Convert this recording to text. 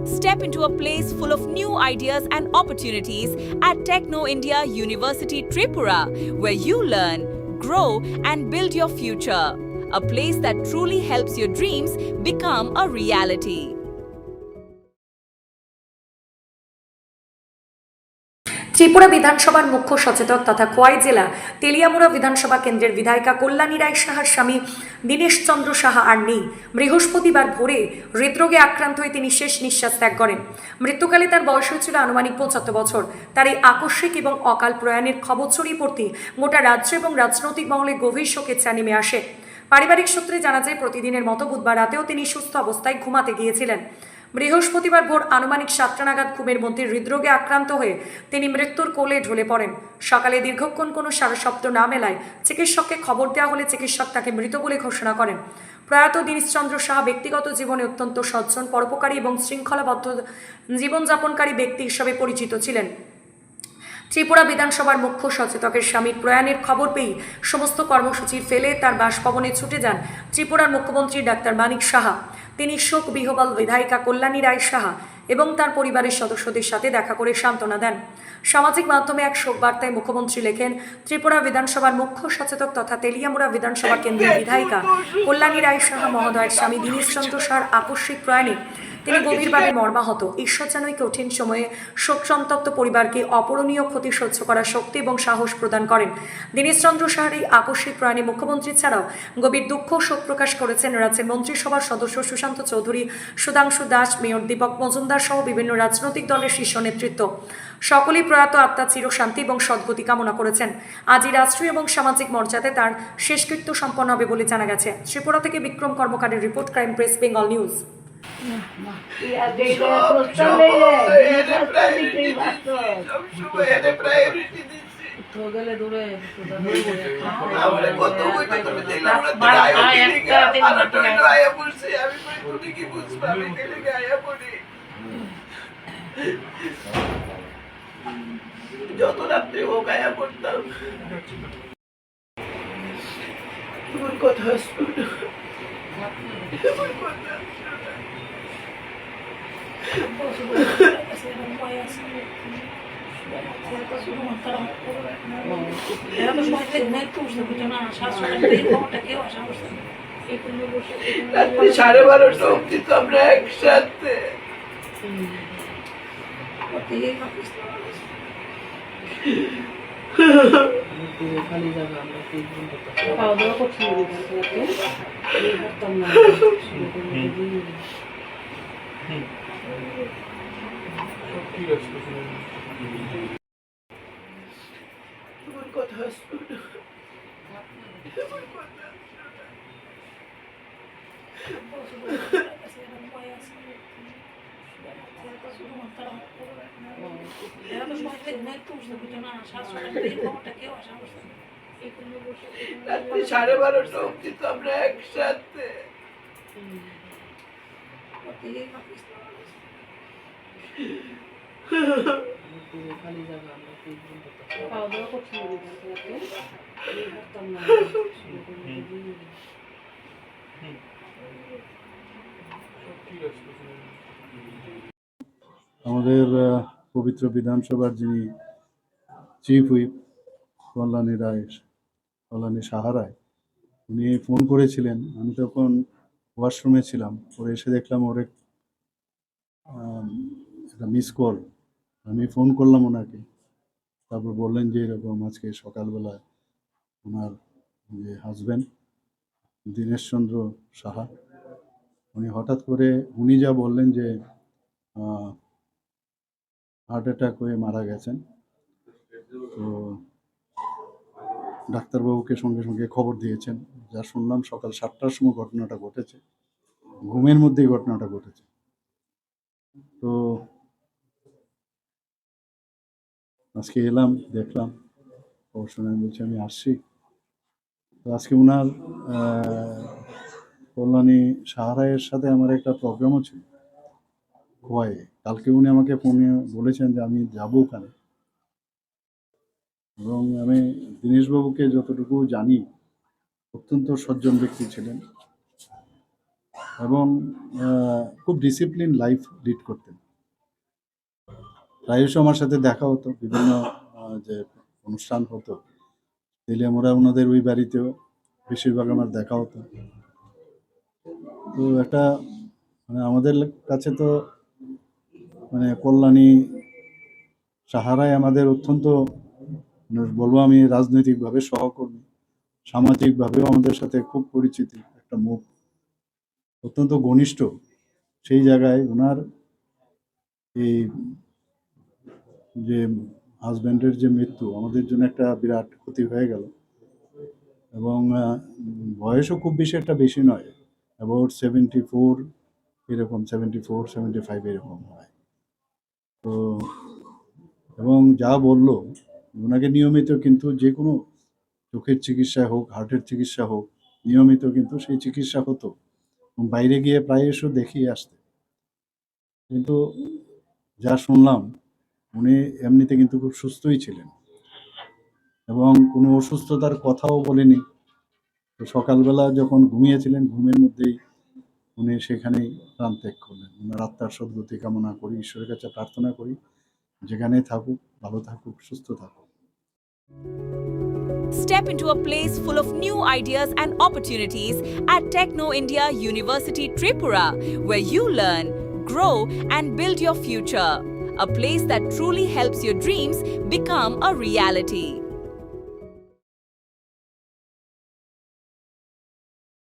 Step into a place full of new ideas and opportunities at Techno India University Tripura, where you learn, grow, and build your future. A place that truly helps your dreams become a reality. Tripura বিধানসভার মুখ্য সচেতক তথা খোয়াই জেলা তেলিয়ামুড়া বিধানসভা কেন্দ্রের বিধায়িকা কল্যাণী রায় সাহার স্বামী দীনেশ চন্দ্র সাহা আর নেই। বৃহস্পতিবার ভোরে হৃদরোগে আক্রান্ত হয়ে তিনি শেষ নিঃশ্বাস ত্যাগ করেন। মৃত্যুকালে তার বয়স হয়েছিল আনুমানিক 75 বছর। তার এই আকস্মিক এবং অকাল প্রয়াণের খবর ছড়িয়ে পড়তে গোটা রাজ্য এবং রাজনৈতিক মহলে গভীর শোকের ছায়া নেমে আসে। পারিবারিক সূত্রে জানা যায়, প্রতিদিনের মতো বুধবার রাতেও তিনি সুস্থ অবস্থায় ঘুমাতে গিয়েছিলেন। বৃহস্পতিবার ভোর আনুমানিক 7টা নাগাদ ঘুমের মধ্যে হৃদরোগে আক্রান্ত হয়ে তিনি মৃত্যুর কোলে ঢলে পড়েন। সকালে দীর্ঘক্ষণ কোনো সারা শব্দ না মেলায় চিকিৎসককে খবর দেওয়া হলে চিকিৎসক তাকে মৃত বলে ঘোষণা করেন। প্রয়াত দীনেশচন্দ্র সাহা ব্যক্তিগত জীবনে অত্যন্ত সজ্জন, পরোপকারী এবং শৃঙ্খলাবদ্ধ জীবনযাপনকারী ব্যক্তি হিসেবে পরিচিত ছিলেন। ত্রিপুরা বিধানসভার মুখ্য সচেতকের স্বামীর প্রয়াণের খবর পেয়ে সমস্ত কর্মসূচির ফেলে তার বাসভবনে ছুটে যান ত্রিপুরার মুখ্যমন্ত্রী ডাক্তার মানিক সাহা। তিনি শোক বিহ্বল বিধায়িকা কল্যাণী রায় সাহা এবং তার পরিবারের সদস্যদের সাথে দেখা করে সান্ত্বনা দেন। সামাজিক মাধ্যমে এক শোক বার্তায় মুখ্যমন্ত্রী লেখেন, ত্রিপুরা বিধানসভার মুখ্য সচেতক তথা তেলিয়ামুড়া বিধানসভা কেন্দ্রের বিধায়িকা কল্যাণী রায় সাহা মহোদয়ের স্বামী দীনেশচন্দ্র সাহার আকস্মিক প্রয়াণে তিনি গভীরভাবে মর্মাহত। ঈশ্বর যেন এই কঠিন সময়ে শোক সন্তপ্ত পরিবারকে অপূরণীয় ক্ষতি সহ্য করার শক্তি এবং সাহস প্রদান করেন। দীনেশচন্দ্র সাহার এই আকস্মিক প্রয়াণে মুখ্যমন্ত্রী ছাড়াও গভীর দুঃখ শোক প্রকাশ করেছেন রাজ্যের মন্ত্রিসভার সদস্য সুশান্ত চৌধুরী, সুধাংশু দাস, মেয়র দীপক মজুমদার সহ বিভিন্ন রাজনৈতিক দলের শীর্ষ নেতৃত্ব। সকলেই প্রয়াত আত্মার চিরশান্তি এবং সদ্গতি কামনা করেছেন। আজই রাষ্ট্রীয় এবং সামাজিক মর্যাদায় তার শেষকৃত্য সম্পন্ন হবে বলে জানা গেছে। ত্রিপুরা থেকে বিক্রম কর্মকারের report, crime press, Bengal news. যত রাত্রে ও গায়া পড়তাম তোর কথা শুনে রাত্রি 12:30 অব্দি তো আমরা একসাথে। খাওয়া দাওয়া করছি তোর কথা শুনে রাত্রি 12:30 অব্দি তো আমরা একসাথে। খাওয়া দাওয়া করছি আমাদের পবিত্র বিধানসভার যিনি চিফ হুইপ কল্যাণী সাহা রায়, উনি ফোন করেছিলেন। আমি তখন ওয়াশরুমে ছিলাম, পরে এসে দেখলাম ওর একটা মিস কল। আমি ফোন করলাম ওনাকে, তারপর বললেন যে এরকম আজকে সকালবেলা ওনার যে হাজব্যান্ড দীনেশচন্দ্র সাহা, উনি হঠাৎ করে উনি যা বললেন যে হার্ট অ্যাটাক হয়ে মারা গেছেন। তো ডাক্তারবাবুকে সঙ্গে সঙ্গে খবর দিয়েছেন। যা শুনলাম সকাল 7টার সময় ঘটনাটা ঘটেছে, ঘুমের মধ্যেই ঘটনাটা ঘটেছে। তো আজকে এলাম, দেখলাম, অবশ্য আমি বলছি আমি আসছি। তো আজকে ওনার কল্যাণী সাহা রায়ের সাথে আমার একটা প্রোগ্রামও ছিল খোয়াই। কালকে উনি আমাকে ফোনে বলেছেন যে আমি যাবো ওখানে। এবং আমি দীনেশবাবুকে যতটুকু জানি অত্যন্ত সজ্জন ব্যক্তি ছিলেন, এবং খুব ডিসিপ্লিন লাইফ লিড করতেন। প্রায়শ আমার সাথে দেখা হতো, বিভিন্ন যে অনুষ্ঠান হতো তেলিয়ামুড়া ওনাদের ওই বাড়িতেও বেশিরভাগ আমার দেখা হতো। তো একটা মানে আমাদের কাছে তো মানে কল্যাণী সাহারাই আমাদের অত্যন্ত বলবো আমি রাজনৈতিকভাবে সহকর্মী, সামাজিকভাবেও আমাদের সাথে খুব পরিচিতি একটা মুখ, অত্যন্ত ঘনিষ্ঠ। সেই জায়গায় ওনার এই যে হাজব্যান্ডের যে মৃত্যু আমাদের জন্য একটা বিরাট ক্ষতি হয়ে গেল। এবং বয়সও খুব বেশি একটা বেশি নয়, অ্যাবাউট 74 এরকম, 74-75 এরকম হয়। তো এবং যা বললো ওনাকে নিয়মিত কিন্তু যে কোনো চোখের চিকিৎসা হোক, হার্টের চিকিৎসা হোক, নিয়মিত কিন্তু সেই চিকিৎসা হতো। বাইরে গিয়ে প্রায়শ দেখিয়ে আসতে। কিন্তু যা শুনলাম উনি এমনিতে কিন্তু খুব সুস্থই ছিলেন এবং কোনো অসুস্থতার কথাও বলেনি। তো সকালবেলা যখন ঘুমিয়েছিলেন ঘুমের মধ্যেই উনি সেখানেই প্রাণ ত্যাগ করলেন। ওনার আত্মার সদ্গতি কামনা করি, ঈশ্বরের কাছে প্রার্থনা করি যেখানেই থাকুক ভালো থাকুক, সুস্থ থাকুক। Step into a place full of new ideas and opportunities at Techno India University Tripura, where you learn, grow, and build your future. A place that truly helps your dreams become a reality.